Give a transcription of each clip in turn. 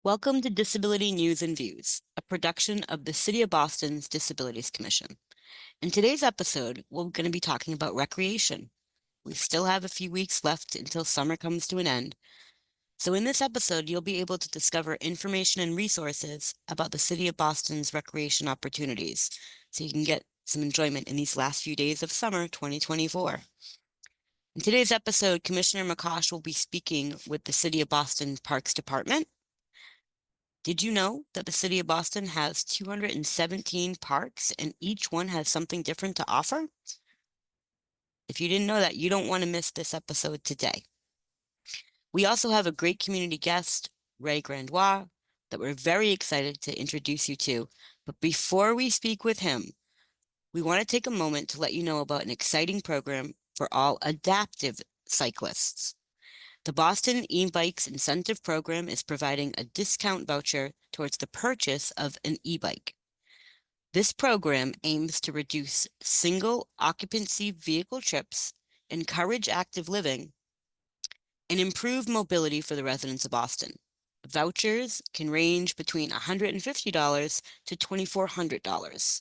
Welcome to Disability News and Views, a production of the City of Boston's Disabilities Commission. In today's episode, we're going to be talking about recreation. We still have a few weeks left until summer comes to an end. So in this episode, you'll be able to discover information and resources about the City of Boston's recreation opportunities, so you can get some enjoyment in these last few days of summer 2024. In today's episode, Commissioner McCosh will be speaking with the City of Boston Parks Department. Did you know that the City of Boston has 217 parks and each one has something different to offer? If you didn't know that, you don't want to miss this episode today. We also have a great community guest, Ray Grandoit, that we're very excited to introduce you to. But before we speak with him, we want to take a moment to let you know about an exciting program for all adaptive cyclists. The Boston E-Bikes Incentive Program is providing a discount voucher towards the purchase of an e-bike. This program aims to reduce single occupancy vehicle trips, encourage active living, and improve mobility for the residents of Boston. Vouchers can range between $150 to $2,400.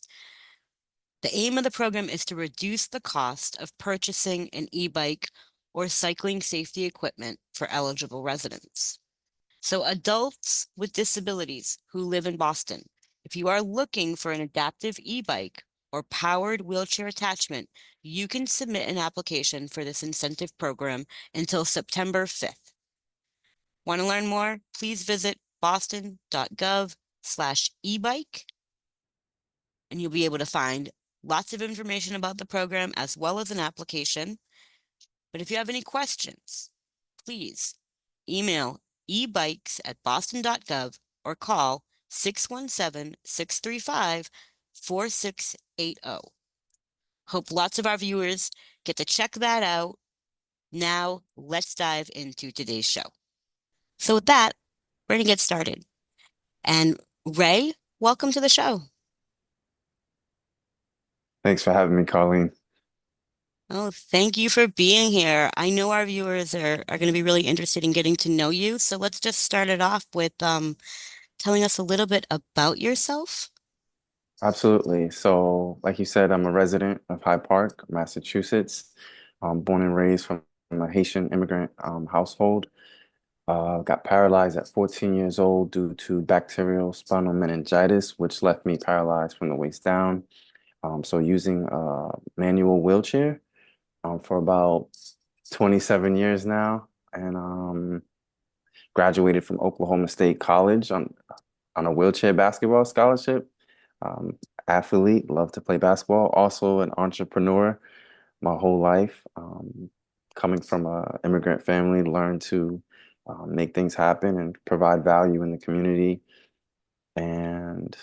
The aim of the program is to reduce the cost of purchasing an e-bike or cycling safety equipment for eligible residents. So adults with disabilities who live in Boston, if you are looking for an adaptive e-bike or powered wheelchair attachment, you can submit an application for this incentive program until September 5th. Want to learn more? Please visit boston.gov/ebike, and you'll be able to find lots of information about the program as well as an application. But if you have any questions, please email ebikes@boston.gov or call 617-635-4680. Hope lots of our viewers get to check that out. Now, let's dive into today's show. So with that, we're going to get started. And Ray, welcome to the show. Thanks for having me, Colleen. Oh, thank you for being here. I know our viewers are going to be really interested in getting to know you. So let's just start it off with telling us a little bit about yourself. Absolutely. So, like you said, I'm a resident of Hyde Park, Massachusetts. Born and raised from a Haitian immigrant household. Got paralyzed at 14 years old due to bacterial spinal meningitis, which left me paralyzed from the waist down. So, using a manual wheelchair for about 27 years now, and graduated from Oklahoma State College on a wheelchair basketball scholarship. Um, Athlete, love to play basketball. Also an entrepreneur my whole life. Coming from a immigrant family, learned to make things happen and provide value in the community. And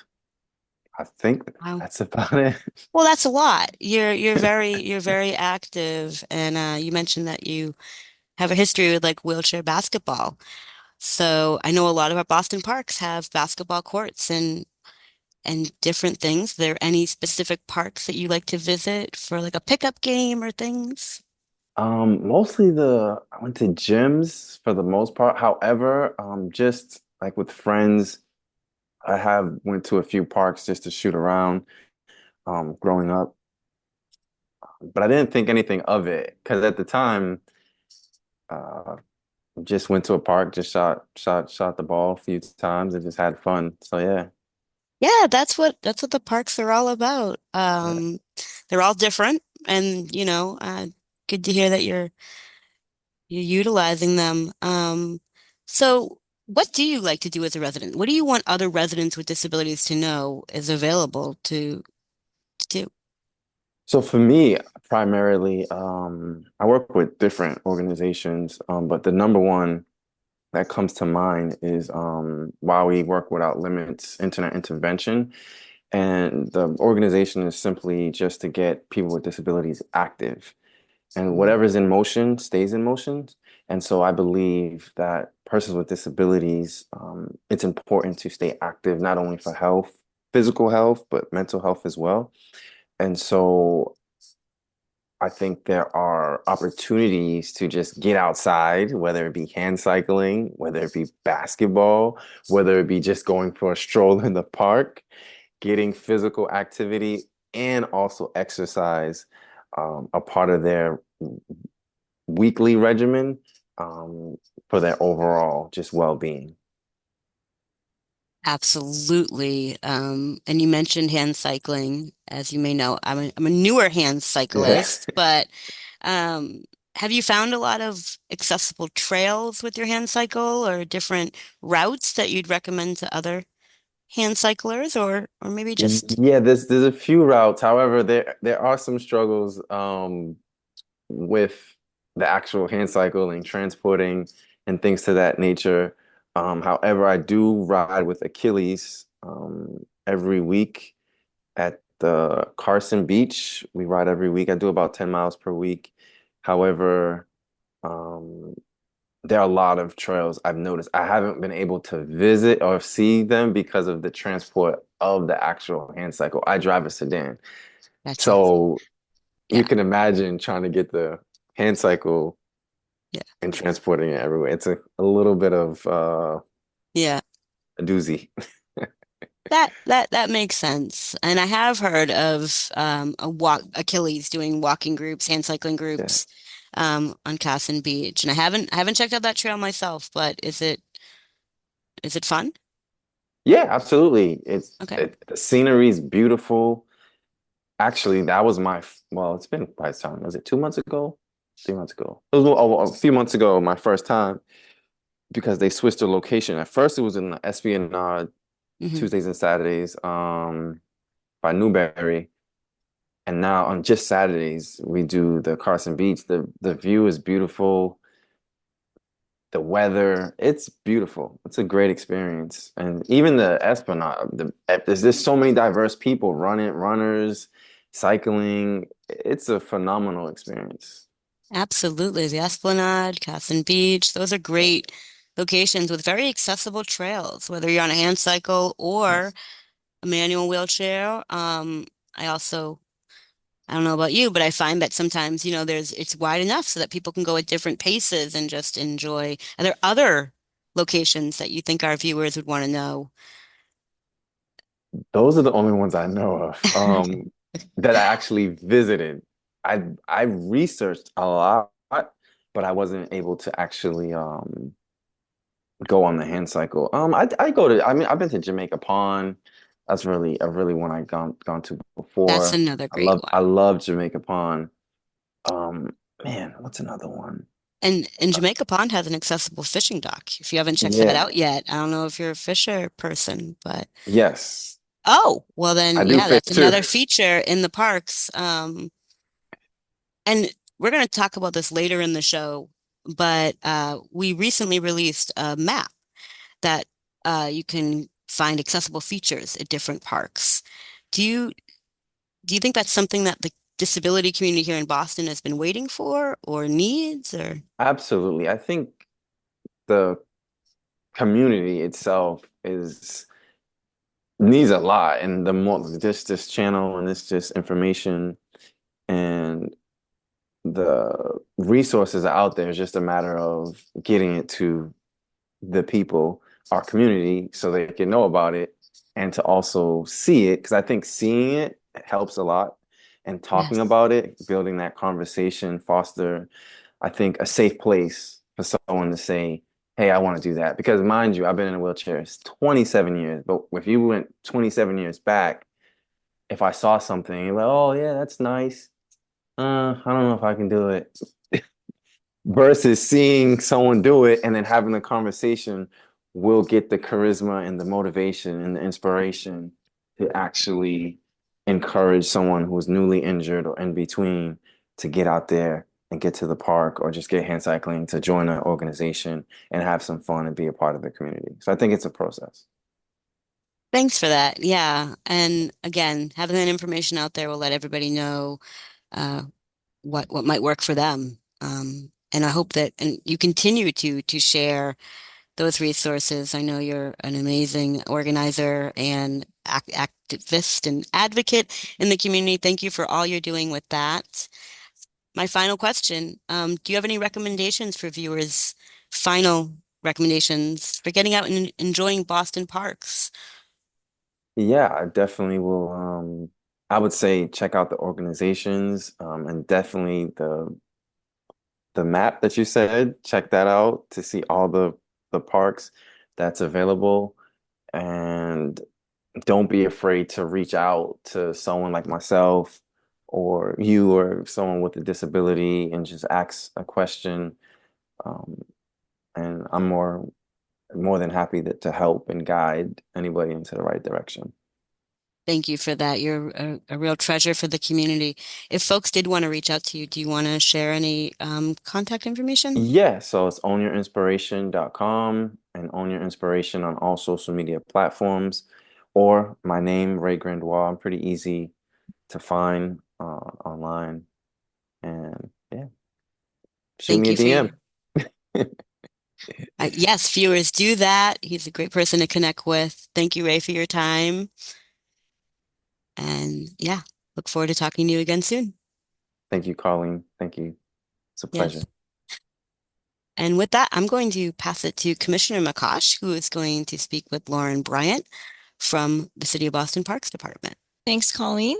I think Wow. that's about it. Well, that's a lot. You're very active, and you mentioned that you have a history with like wheelchair basketball. So I know a lot of our Boston parks have basketball courts and different things. Are there any specific parks that you like to visit for like a pickup game or things? Mostly I went to gyms for the most part. However, just like with friends, I have went to a few parks just to shoot around, growing up. But I didn't think anything of it because at the time, uh, just went to a park, just shot the ball a few times and just had fun. So yeah. Yeah, that's what the parks are all about. Yeah. They're all different, and good to hear that you're utilizing them. So what do you like to do as a resident? What do you want other residents with disabilities to know is available to do? So for me, primarily, I work with different organizations, but the number one that comes to mind is Why We Work Without Limits Internet Intervention. And the organization is simply just to get people with disabilities active. And Mm. whatever's in motion stays in motion. And so I believe that persons with disabilities, it's important to stay active, not only for physical health, but mental health as well. And so I think there are opportunities to just get outside, whether it be hand cycling, whether it be basketball, whether it be just going for a stroll in the park, getting physical activity and also exercise a part of their weekly regimen for their overall just well-being. Absolutely. And you mentioned hand cycling. As you may know, I'm a newer hand Yeah. cyclist, but um, have you found a lot of accessible trails with your hand cycle or different routes that you'd recommend to other hand cyclers or maybe just Yeah, there's a few routes. However, there are some struggles with the actual hand cycling, transporting, and things to that nature. However, I do ride with Achilles every week at the Carson Beach. We ride every week. I do about 10 miles per week. However, um, there are a lot of trails I've noticed. I haven't been able to visit or see them because of the transport of the actual hand cycle. I drive a sedan. gotcha. So you Yeah. can imagine trying to get the hand cycle Yeah. and transporting it everywhere. It's a little bit of Yeah. a doozy. That makes sense. And I have heard of a walk Achilles doing walking groups, hand cycling Yeah. groups on Casson Beach. And I haven't checked out that trail myself, but is it fun? Yeah, absolutely. Okay. The scenery is beautiful. Actually, that was well, it's been quite some time. Was it 2 months ago? 3 months ago. It was a few months ago, my first time because they switched the location. At first, it was in the Espionage Hmm. Tuesdays and Saturdays by Newberry. And now on just Saturdays, we do the Carson Beach. The view is beautiful. The weather, it's beautiful. It's a great experience. And even the Esplanade, there's so many diverse people runners, cycling. It's a phenomenal experience. Absolutely. The Esplanade, Casson Beach, those are Yeah. great locations with very accessible trails, whether you're on a hand cycle or Yes. a manual wheelchair. I also I don't know about you, but I find that sometimes, it's wide enough so that people can go at different paces and just enjoy. Are there other locations that you think our viewers would want to know? Those are the only ones I know of that I actually visited. I researched a lot, but I wasn't able to actually go on the hand cycle. I go to. I mean, I've been to Jamaica Pond. That's really a really one I've gone to That's before. another I great love I one. love Jamaica Pond. Man, what's another one? And Jamaica Pond has an accessible fishing dock. If you haven't checked that Yeah, out yet, I don't know if you're a fisher person, but yes, oh, well I then, do yeah, fish that's too. another feature in the parks. And we're going to talk about this later in the show, but we recently released a map that you can find accessible features at different parks. Do you do you think that's something that the disability community here in Boston has been waiting for or needs or Absolutely. I think the community itself is needs a lot, and the more this channel and this just information and the resources are out there. It's just a matter of getting it to the people, our community, so they can know about it and to also see it. Because I think seeing it helps a lot and talking yes. about it, building that conversation, foster, I think, a safe place for someone to say, hey, I want to do that. Because mind you, I've been in a wheelchair 27 years, but if you went 27 years back, if I saw something, you're like, oh, yeah, that's nice. I don't know if I can do it versus seeing someone do it and then having a conversation will get the charisma and the motivation and the inspiration to actually encourage someone who's newly injured or in between to get out there and get to the park or just get hand cycling to join an organization and have some fun and be a part of the community. So I think it's a process. Thanks for that. Yeah. And again, having that information out there will let everybody know uh, what might work for them. And I hope that and you continue to share those resources. I know you're an amazing organizer and activist and advocate in the community. Thank you for all you're doing with that. my final question, do you have any recommendations for viewers? Final recommendations for getting out and enjoying Boston parks? Yeah, I definitely will. I would say check out the organizations, and definitely the map that you said. Check that out to see all the parks that's available, and don't be afraid to reach out to someone like myself or you or someone with a disability and just ask a question. Um, and I'm more than happy to help and guide anybody into the right direction. Thank you for that. You're a real treasure for the community. If folks did want to reach out to you, do you want to share any contact information? Yeah, so it's ownyourinspiration.com and Own Your Inspiration on all social media platforms, or my name, Ray Grandoit. I'm pretty easy to find online. And yeah, shoot Thank me a you for DM. your, yes, viewers, do that. He's a great person to connect with. Thank you, Ray, for your time. And yeah, look forward to talking to you again soon. Thank you, Colleen. Thank you. It's a Yes. pleasure. And with that, I'm going to pass it to Commissioner McCosh, who is going to speak with Lauren Bryant from the City of Boston Parks Department. Thanks, Colleen.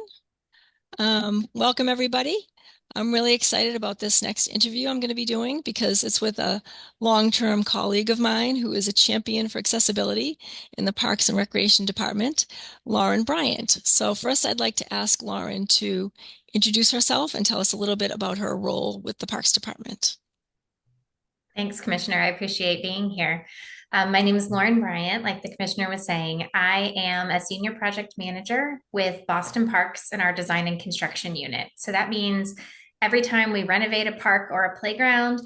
Welcome, everybody. I'm really excited about this next interview I'm going to be doing because it's with a long-term colleague of mine who is a champion for accessibility in the Parks and Recreation Department, Lauren Bryant. So first, I'd like to ask Lauren to introduce herself and tell us a little bit about her role with the Parks Department. Thanks, Commissioner. I appreciate being here. My name is Lauren Bryant. Like the Commissioner was saying, I am a senior project manager with Boston Parks in our design and construction unit. So that means every time we renovate a park or a playground,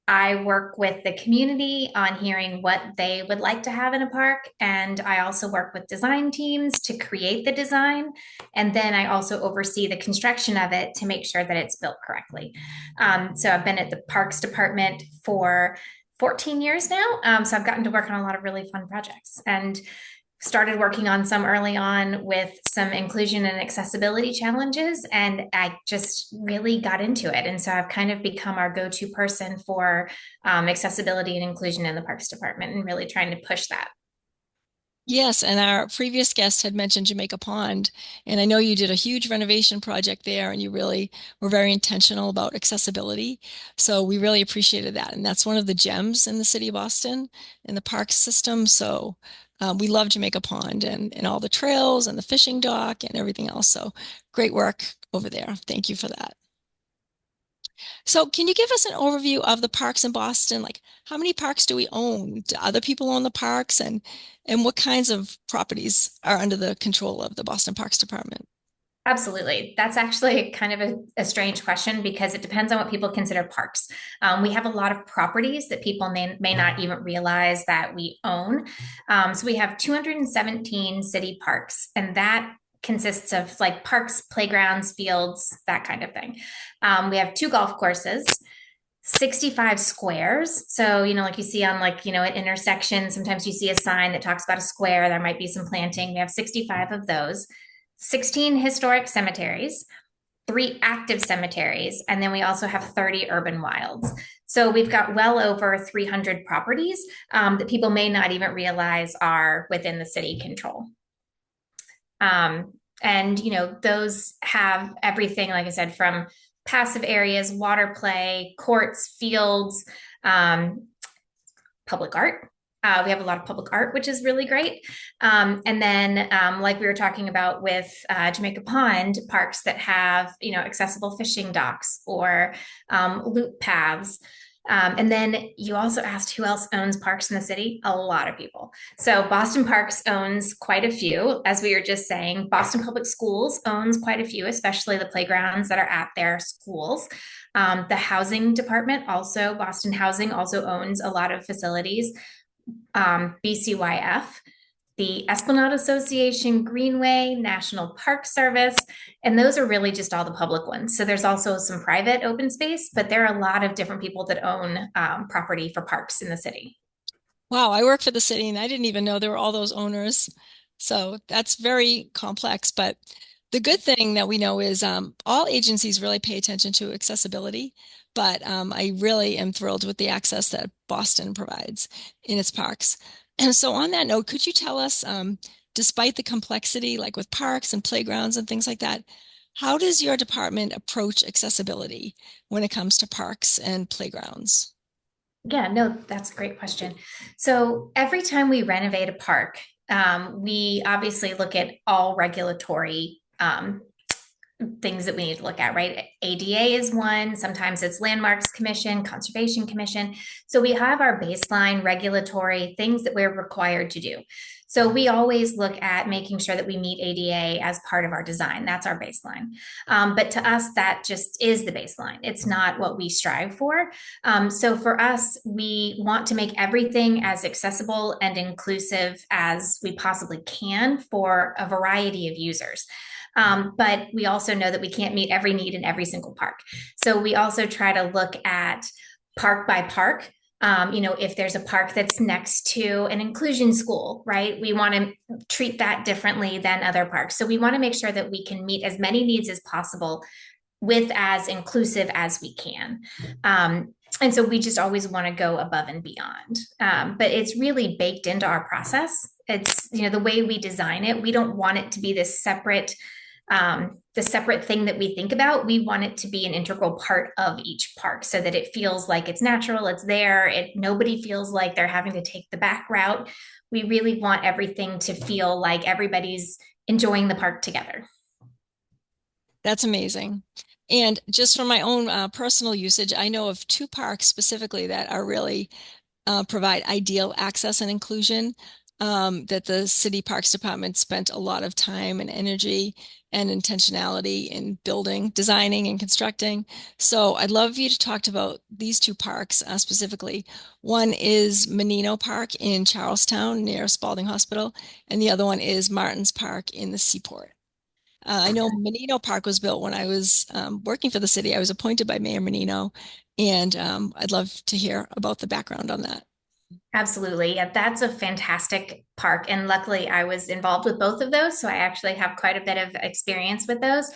I work with the community on hearing what they would like to have in a park. And I also work with design teams to create the design. And then I also oversee the construction of it to make sure that it's built correctly. So I've been at the Parks Department for 14 years now. So I've gotten to work on a lot of really fun projects and started working on some early on with some inclusion and accessibility challenges. And I just really got into it. And so I've kind of become our go-to person for accessibility and inclusion in the Parks Department and really trying to push that. Yes, and our previous guest had mentioned Jamaica Pond, and I know you did a huge renovation project there, and you really were very intentional about accessibility. So we really appreciated that, and that's one of the gems in the city of Boston in the park system. So we love Jamaica Pond and all the trails and the fishing dock and everything else. So great work over there. Thank you for that. So can you give us an overview of the parks in Boston? Like how many parks do we own? Do other people own the parks and what kinds of properties are under the control of the Boston Parks Department? Absolutely. That's actually kind of a strange question because it depends on what people consider parks. We have a lot of properties that people may not even realize that we own. So we have 217 city parks, and that consists of like parks, playgrounds, fields, that kind of thing. We have two golf courses. 65 squares. So, like you see on at intersections, sometimes you see a sign that talks about a square. There might be some planting. We have 65 of those. 16 historic cemeteries, 3 active cemeteries, and then we also have 30 urban wilds. So we've got well over 300 properties that people may not even realize are within the city control. And those have everything, like I said, from passive areas, water play, courts, fields, public art. We have a lot of public art, which is really great. And then, like we were talking about with Jamaica Pond, parks that have, accessible fishing docks or loop paths. And then you also asked who else owns parks in the city? A lot of people. So Boston Parks owns quite a few, as we were just saying. Boston Public Schools owns quite a few, especially the playgrounds that are at their schools. The housing department also, Boston Housing also owns a lot of facilities. BCYF, the Esplanade Association, Greenway, National Park Service, and those are really just all the public ones. So there's also some private open space, but there are a lot of different people that own property for parks in the city. Wow, I work for the city and I didn't even know there were all those owners. So that's very complex, but The good thing that we know is all agencies really pay attention to accessibility, but I really am thrilled with the access that Boston provides in its parks. And so, on that note, could you tell us, despite the complexity, like with parks and playgrounds and things like that, how does your department approach accessibility when it comes to parks and playgrounds? Yeah, no, that's a great question. So every time we renovate a park, we obviously look at all regulatory things that we need to look at, right? ADA is one, sometimes it's Landmarks Commission, Conservation Commission. So we have our baseline regulatory things that we're required to do. So we always look at making sure that we meet ADA as part of our design. That's our baseline. But to us, that just is the baseline. It's not what we strive for. So for us, we want to make everything as accessible and inclusive as we possibly can for a variety of users. But we also know that we can't meet every need in every single park. So we also try to look at park by park. If there's a park that's next to an inclusion school, right? We want to treat that differently than other parks. So we want to make sure that we can meet as many needs as possible with as inclusive as we can. And so we just always want to go above and beyond. But it's really baked into our process. It's, the way we design it, we don't want it to be this separate the separate thing that we think about. We want it to be an integral part of each park so that it feels like it's natural, it's there, nobody feels like they're having to take the back route. We really want everything to feel like everybody's enjoying the park together. That's amazing. And just from my own personal usage, I know of two parks specifically that are really provide ideal access and inclusion, that the city parks department spent a lot of time and energy and intentionality in building, designing, and constructing. So I'd love you to talk about these two parks specifically. One is Menino Park in Charlestown near Spalding Hospital, and the other one is Martin's Park in the Seaport. I know Menino Park was built when I was working for the city. I was appointed by Mayor Menino, and I'd love to hear about the background on that. Absolutely. Yeah, that's a fantastic park. And luckily, I was involved with both of those. So I actually have quite a bit of experience with those.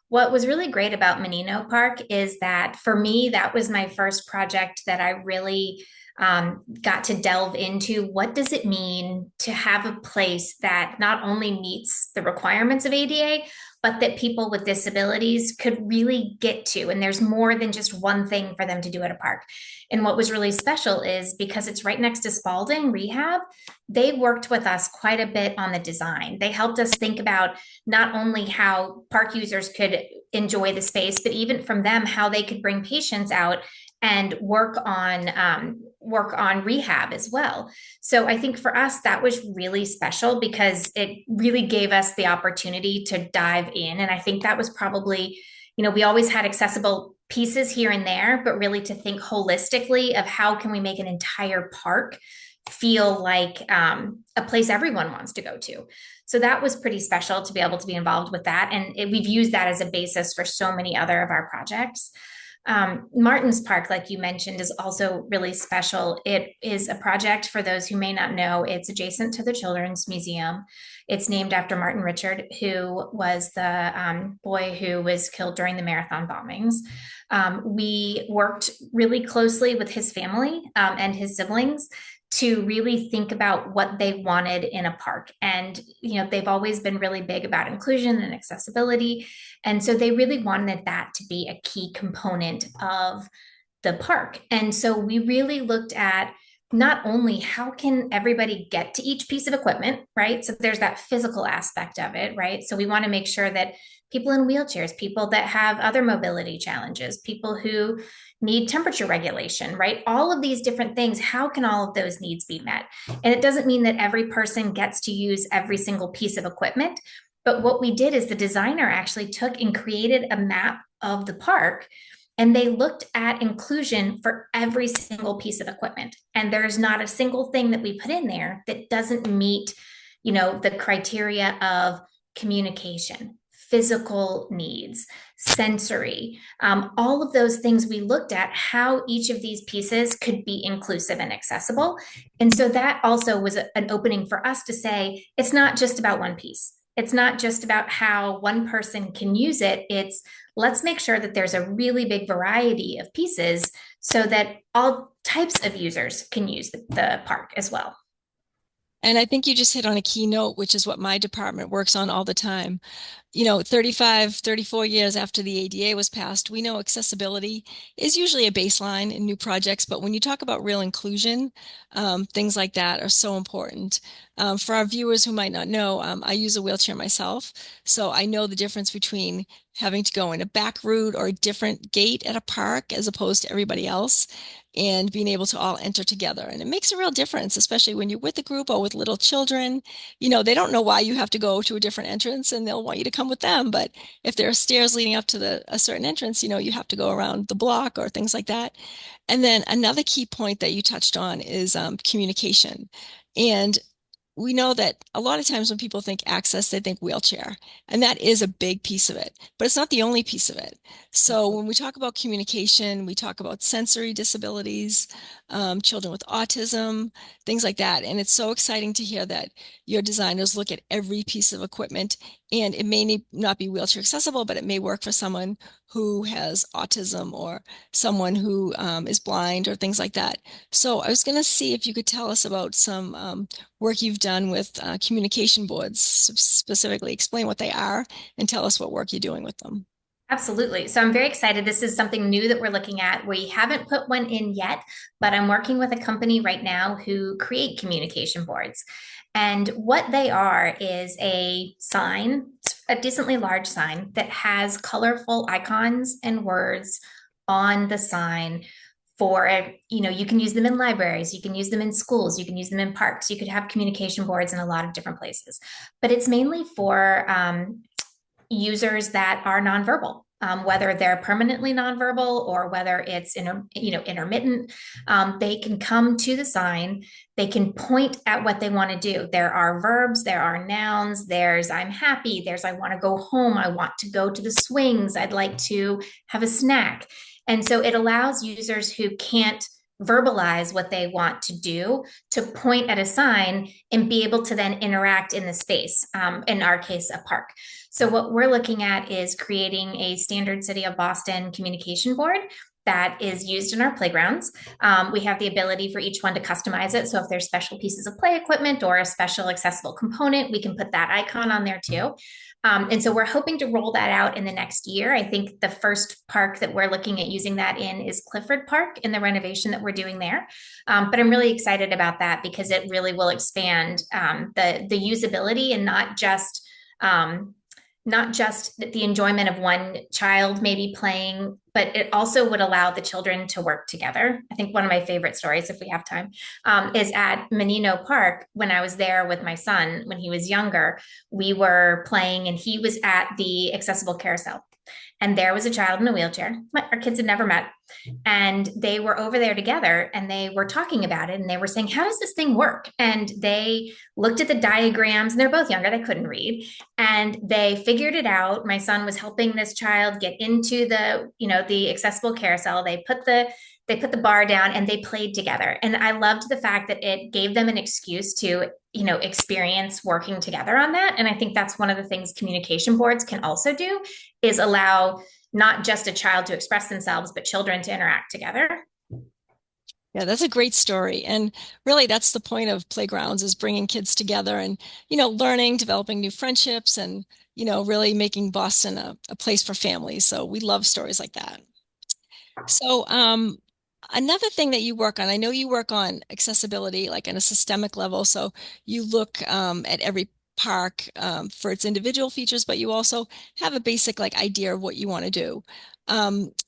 What was really great about Menino Park is that for me, that was my first project that I really got to delve into. What does it mean to have a place that not only meets the requirements of ADA, but that people with disabilities could really get to? And there's more than just one thing for them to do at a park. And what was really special is because it's right next to Spalding Rehab, they worked with us quite a bit on the design. They helped us think about not only how park users could enjoy the space, but even from them, how they could bring patients out and work on rehab as well. So I think for us, that was really special because it really gave us the opportunity to dive in. And I think that was probably, we always had accessible pieces here and there, but really to think holistically of how can we make an entire park feel like a place everyone wants to go to. So that was pretty special to be able to be involved with that. And we've used that as a basis for so many other of our projects. Martin's Park, like you mentioned, is also really special. It is a project, for those who may not know, it's adjacent to the Children's Museum. It's named after Martin Richard, who was the boy who was killed during the marathon bombings. We worked really closely with his family and his siblings to really think about what they wanted in a park. And, they've always been really big about inclusion and accessibility. And so they really wanted that to be a key component of the park. And so we really looked at not only how can everybody get to each piece of equipment, right? So there's that physical aspect of it, right? So we want to make sure that people in wheelchairs, people that have other mobility challenges, people who need temperature regulation, right? All of these different things, how can all of those needs be met? And it doesn't mean that every person gets to use every single piece of equipment. But what we did is the designer actually took and created a map of the park, and they looked at inclusion for every single piece of equipment. And there's not a single thing that we put in there that doesn't meet, the criteria of communication, physical needs, sensory, all of those things. We looked at how each of these pieces could be inclusive and accessible. And so that also was an opening for us to say, it's not just about one piece. it's not just about how one person can use it. It's let's make sure that there's a really big variety of pieces so that all types of users can use the park as well. And I think you just hit on a key note, which is what my department works on all the time. 35, 34 years after the ADA was passed, we know accessibility is usually a baseline in new projects, but when you talk about real inclusion, things like that are so important. For our viewers who might not know, I use a wheelchair myself, so I know the difference between having to go in a back route or a different gate at a park as opposed to everybody else, and being able to all enter together. And it makes a real difference, especially when you're with a group or with little children. They don't know why you have to go to a different entrance and they'll want you to come with them. But if there are stairs leading up to a certain entrance, you have to go around the block or things like that. And then another key point that you touched on is communication. And we know that a lot of times when people think access, they think wheelchair, and that is a big piece of it, but it's not the only piece of it. So when we talk about communication, we talk about sensory disabilities, children with autism, things like that. And it's so exciting to hear that your designers look at every piece of equipment, and it may not be wheelchair accessible, but it may work for someone who has autism or someone who is blind or things like that. So I was going to see if you could tell us about some work you've done with communication boards, specifically explain what they are and tell us what work you're doing with them. Absolutely. So I'm very excited. This is something new that we're looking at. We haven't put one in yet, but I'm working with a company right now who create communication boards. And what they are is a sign, a decently large sign that has colorful icons and words on the sign for, you can use them in libraries, you can use them in schools, you can use them in parks, you could have communication boards in a lot of different places. But it's mainly for users that are nonverbal, whether they're permanently nonverbal or whether it's intermittent. They can come to the sign. They can point at what they want to do. There are verbs, there are nouns. There's I'm happy. There's I want to go home. I want to go to the swings. I'd like to have a snack. And so it allows users who can't verbalize what they want to do to point at a sign and be able to then interact in the space, in our case, a park. So what we're looking at is creating a standard City of Boston communication board that is used in our playgrounds. We have the ability for each one to customize it. So if there's special pieces of play equipment or a special accessible component, we can put that icon on there too. And so we're hoping to roll that out in the next year. I think the first park that we're looking at using that in is Clifford Park in the renovation that we're doing there. But I'm really excited about that because it really will expand the usability and not just the enjoyment of one child maybe playing, but it also would allow the children to work together. I think one of my favorite stories, if we have time, is at Menino Park. When I was there with my son, when he was younger, we were playing and he was at the accessible carousel. And there was a child in a wheelchair. Our kids had never met. And they were over there together and they were talking about it. And they were saying, how does this thing work? And they looked at the diagrams and they're both younger. They couldn't read. And they figured it out. My son was helping this child get into the accessible carousel. They put the bar down and they played together. And I loved the fact that it gave them an excuse to, experience working together on that. And I think that's one of the things communication boards can also do is allow not just a child to express themselves, but children to interact together. Yeah, that's a great story. And really, that's the point of playgrounds is bringing kids together and, learning, developing new friendships and, really making Boston a place for families. So we love stories like that. So another thing that you work on, I know you work on accessibility like on a systemic level. So you look at every park for its individual features, but you also have a basic idea of what you want to do.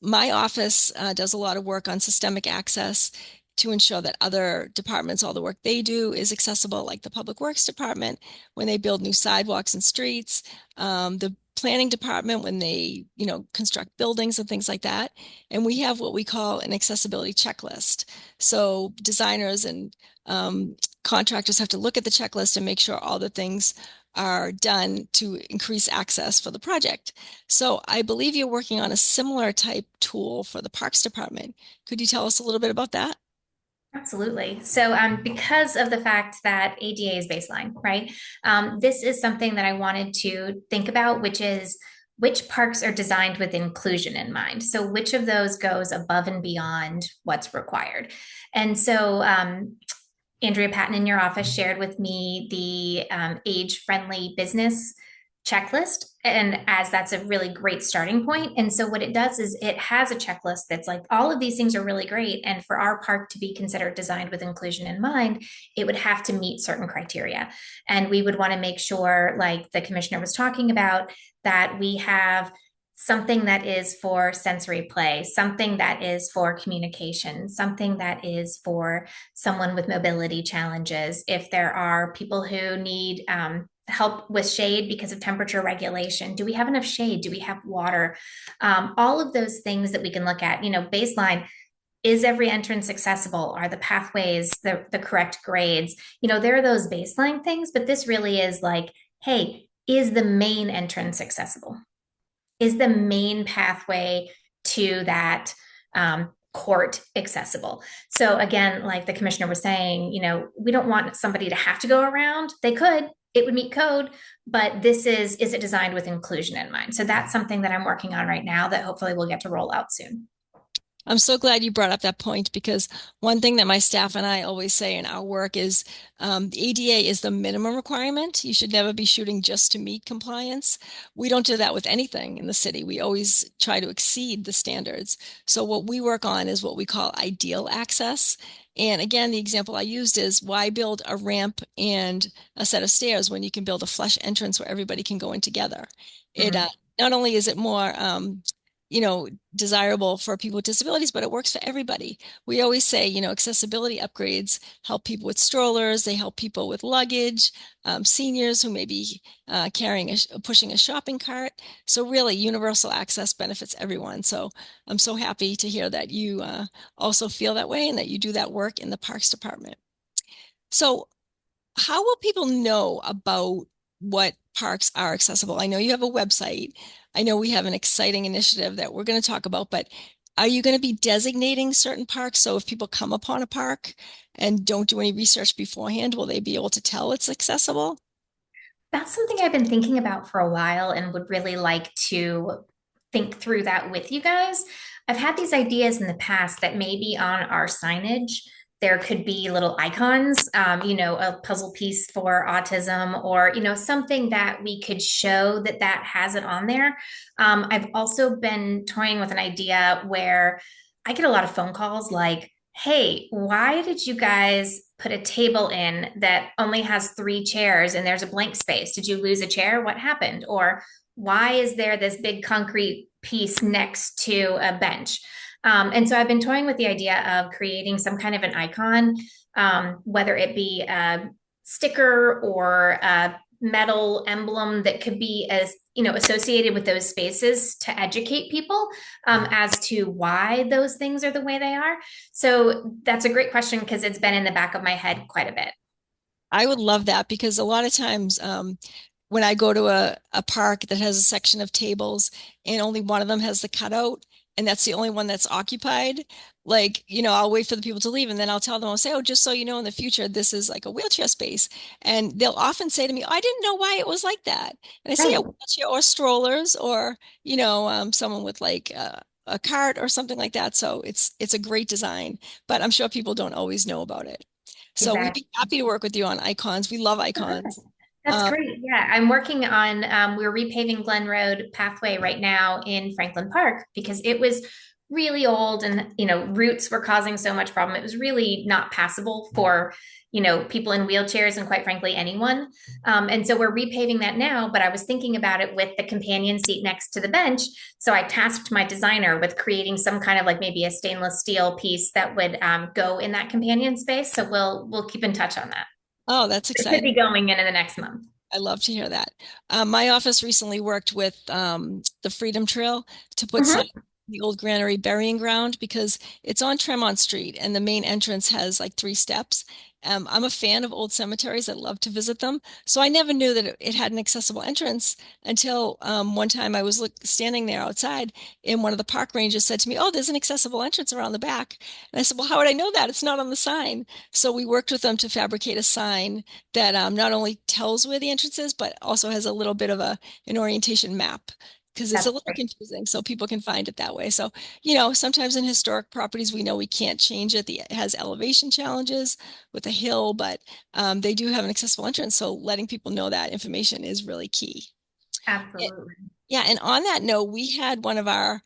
My office does a lot of work on systemic access to ensure that other departments, all the work they do is accessible, like the Public Works Department, when they build new sidewalks and streets, the planning department when they, construct buildings and things like that. And we have what we call an accessibility checklist. So designers and contractors have to look at the checklist and make sure all the things are done to increase access for the project. So I believe you're working on a similar type tool for the Parks Department. Could you tell us a little bit about that? Absolutely. So, because of the fact that ADA is baseline, right? This is something that I wanted to think about, which is which parks are designed with inclusion in mind. So, which of those goes above and beyond what's required? And so, Andrea Patton in your office shared with me the age-friendly business checklist. And as that's a really great starting point. And so what it does is it has a checklist that's like all of these things are really great. And for our park to be considered designed with inclusion in mind, it would have to meet certain criteria. And we would want to make sure, like the commissioner was talking about, that we have something that is for sensory play, something that is for communication, something that is for someone with mobility challenges. If there are people who need help with shade because of temperature regulation, do we have enough shade? Do we have water? All of those things that we can look at, baseline. Is every entrance accessible? Are the pathways the correct grades? There are those baseline things, but this really is like, hey, is the main entrance accessible? Is the main pathway to that court accessible? So again, like the commissioner was saying, we don't want somebody to have to go around. They could, it would meet code, but is it designed with inclusion in mind? So that's something that I'm working on right now that hopefully we'll get to roll out soon. I'm so glad you brought up that point, because one thing that my staff and I always say in our work is the ADA is the minimum requirement. You should never be shooting just to meet compliance. We don't do that with anything in the city. We always try to exceed the standards. So what we work on is what we call ideal access. And again, the example I used is, why build a ramp and a set of stairs when you can build a flush entrance where everybody can go in together? It not only is it more desirable for people with disabilities, but it works for everybody. We always say, accessibility upgrades help people with strollers. They help people with luggage, seniors who may be pushing a shopping cart. So really, universal access benefits everyone. So I'm so happy to hear that you also feel that way and that you do that work in the Parks Department. So how will people know about what parks are accessible? I know you have a website. I know we have an exciting initiative that we're going to talk about, but are you going to be designating certain parks? So if people come upon a park and don't do any research beforehand, will they be able to tell it's accessible? That's something I've been thinking about for a while and would really like to think through that with you guys. I've had these ideas in the past that maybe on our signage, there could be little icons, a puzzle piece for autism, or, something that we could show that has it on there. I've also been toying with an idea where I get a lot of phone calls like, hey, why did you guys put a table in that only has 3 chairs and there's a blank space? Did you lose a chair? What happened? Or why is there this big concrete piece next to a bench? And so I've been toying with the idea of creating some kind of an icon, whether it be a sticker or a metal emblem that could be associated with those spaces to educate people as to why those things are the way they are. So that's a great question, because it's been in the back of my head quite a bit. I would love that, because a lot of times when I go to a park that has a section of tables and only one of them has the cutout, and that's the only one that's occupied, I'll wait for the people to leave, and then I'll tell them, I'll say, oh, just so you know, in the future, this is like a wheelchair space. And they'll often say to me, oh, I didn't know why it was like that. And I say, a wheelchair or strollers, or, someone with a cart or something like that. So it's a great design, but I'm sure people don't always know about it. So we'd be happy to work with you on icons. We love icons. That's great. Yeah, I'm working on, we're repaving Glen Road pathway right now in Franklin Park because it was really old and, roots were causing so much problem. It was really not passable for, people in wheelchairs and quite frankly, anyone. And so we're repaving that now, but I was thinking about it with the companion seat next to the bench. So I tasked my designer with creating some kind of maybe a stainless steel piece that would go in that companion space. So we'll keep in touch on that. Oh, that's exciting. It could be going in the next month. I love to hear that. My office recently worked with the Freedom Trail to put signs the old granary burying ground because it's on Tremont Street and the main entrance has like 3 steps. I'm a fan of old cemeteries. I love to visit them. So I never knew that it had an accessible entrance until one time I was standing there outside and one of the park rangers said to me, "Oh, there's an accessible entrance around the back." And I said, "Well, how would I know that? It's not on the sign." So we worked with them to fabricate a sign that not only tells where the entrance is, but also has a little bit of an orientation map because it's That's a little great. confusing, so people can find it that way. So, sometimes in historic properties, we know we can't change it. It has elevation challenges with a hill, but they do have an accessible entrance. So letting people know that information is really key. Absolutely. Yeah, and on that note, we had one of our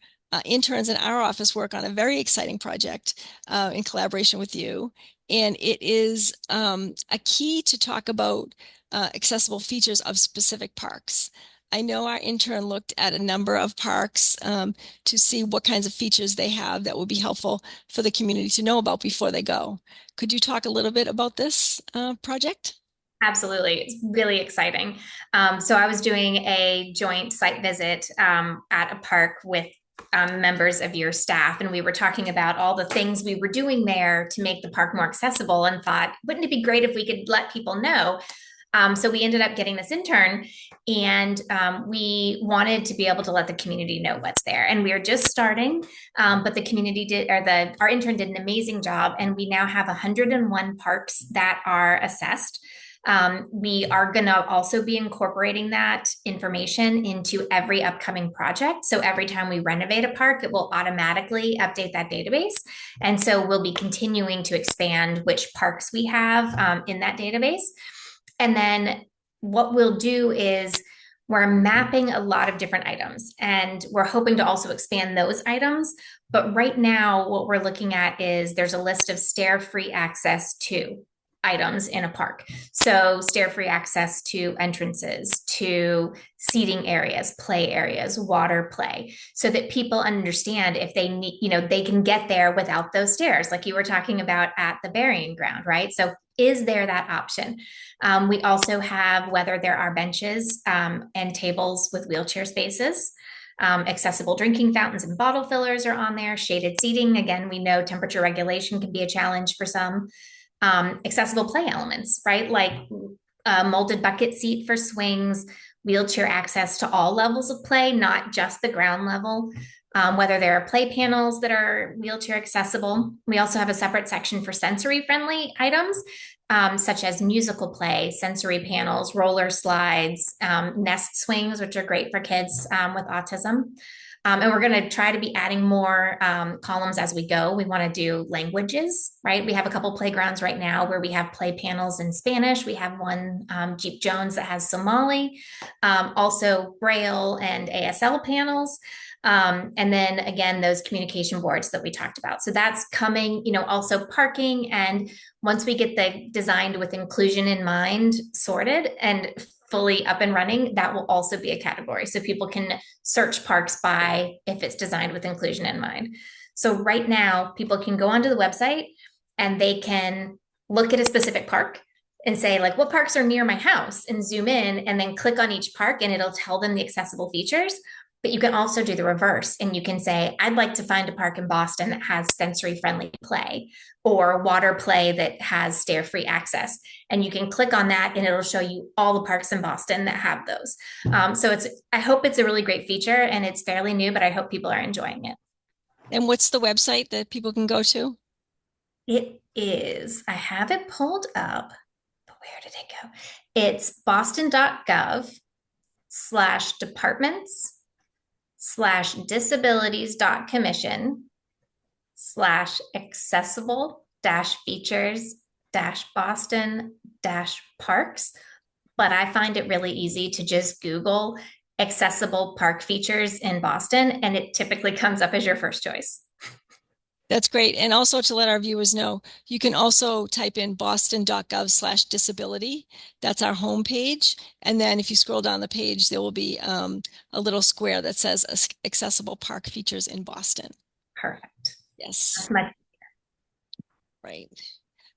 interns in our office work on a very exciting project in collaboration with you. And it is a key to talk about accessible features of specific parks. I know our intern looked at a number of parks to see what kinds of features they have that would be helpful for the community to know about before they go. Could you talk a little bit about this project? Absolutely. It's really exciting. So I was doing a joint site visit at a park with members of your staff, and we were talking about all the things we were doing there to make the park more accessible and thought, wouldn't it be great if we could let people know? So we ended up getting this intern, and we wanted to be able to let the community know what's there. And we are just starting, but the community did, or our intern did an amazing job, and we now have 101 parks that are assessed. We are going to also be incorporating that information into every upcoming project. So every time we renovate a park, it will automatically update that database. And so we'll be continuing to expand which parks we have in that database. And then what we'll do is we're mapping a lot of different items and we're hoping to also expand those items. But right now, what we're looking at is there's a list of stair-free access to items in a park. So stair-free access to entrances, to seating areas, play areas, water play, so that people understand if they need, they can get there without those stairs, like you were talking about at the burying ground, right? So is there that option? We also have whether there are benches and tables with wheelchair spaces. Accessible drinking fountains and bottle fillers are on there. Shaded seating. Again, we know temperature regulation can be a challenge for some. Accessible play elements, right? Like a molded bucket seat for swings, wheelchair access to all levels of play, not just the ground level. Whether there are play panels that are wheelchair accessible. We also have a separate section for sensory friendly items, such as musical play, sensory panels, roller slides, nest swings, which are great for kids with autism. And we're going to try to be adding more columns as we go. We want to do languages, right? We have a couple playgrounds right now where we have play panels in Spanish. We have one, Jeep Jones, that has Somali, also Braille and ASL panels. And then again, those communication boards that we talked about. So that's coming, also parking. And once we get the designed with inclusion in mind sorted and fully up and running, that will also be a category. So people can search parks by if it's designed with inclusion in mind. So right now, people can go onto the website and they can look at a specific park and say, like, what parks are near my house, and zoom in and then click on each park and it'll tell them the accessible features. But you can also do the reverse and you can say, I'd like to find a park in Boston that has sensory friendly play or water play that has stair free access. And you can click on that and it'll show you all the parks in Boston that have those. So I hope it's a really great feature and it's fairly new, but I hope people are enjoying it. And what's the website that people can go to? It is, I have it pulled up, but where did it go? It's boston.gov/disabilities-commission/accessible-features-Boston-parks. But I find it really easy to just Google accessible park features in Boston, and it typically comes up as your first choice. That's great. And also to let our viewers know, you can also type in boston.gov/disability. That's our homepage. And then if you scroll down the page, there will be a little square that says accessible park features in Boston. Perfect. Yes. That's Right.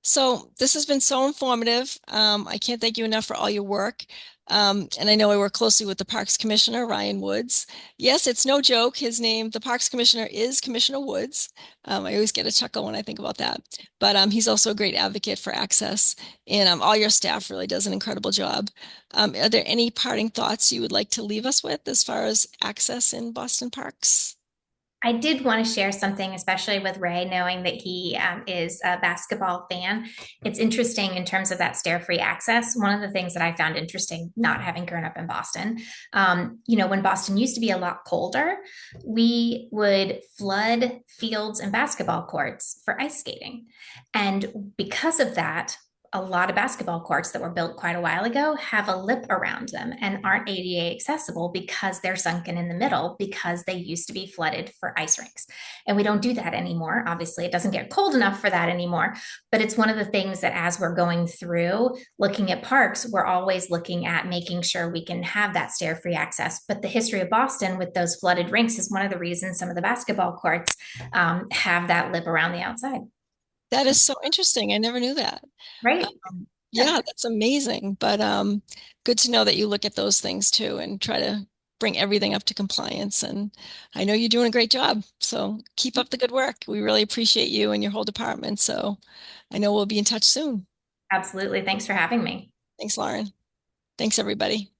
So this has been so informative. I can't thank you enough for all your work. And I know I work closely with the Parks Commissioner, Ryan Woods. Yes, it's no joke. His name, the Parks Commissioner, is Commissioner Woods. I always get a chuckle when I think about that. But he's also a great advocate for access, and all your staff really does an incredible job. Are there any parting thoughts you would like to leave us with as far as access in Boston parks? I did want to share something, especially with Ray, knowing that he is a basketball fan. It's interesting in terms of that stair-free access. One of the things that I found interesting, not having grown up in Boston, when Boston used to be a lot colder, we would flood fields and basketball courts for ice skating. And because of that, a lot of basketball courts that were built quite a while ago have a lip around them and aren't ADA accessible because they're sunken in the middle because they used to be flooded for ice rinks. And we don't do that anymore. Obviously, it doesn't get cold enough for that anymore. But it's one of the things that as we're going through looking at parks, we're always looking at making sure we can have that stair-free access. But the history of Boston with those flooded rinks is one of the reasons some of the basketball courts have that lip around the outside. That is so interesting. I never knew that. Right. Yeah, that's amazing. But good to know that you look at those things too and try to bring everything up to compliance. And I know you're doing a great job. So keep up the good work. We really appreciate you and your whole department. So I know we'll be in touch soon. Absolutely. Thanks for having me. Thanks, Lauren. Thanks, everybody.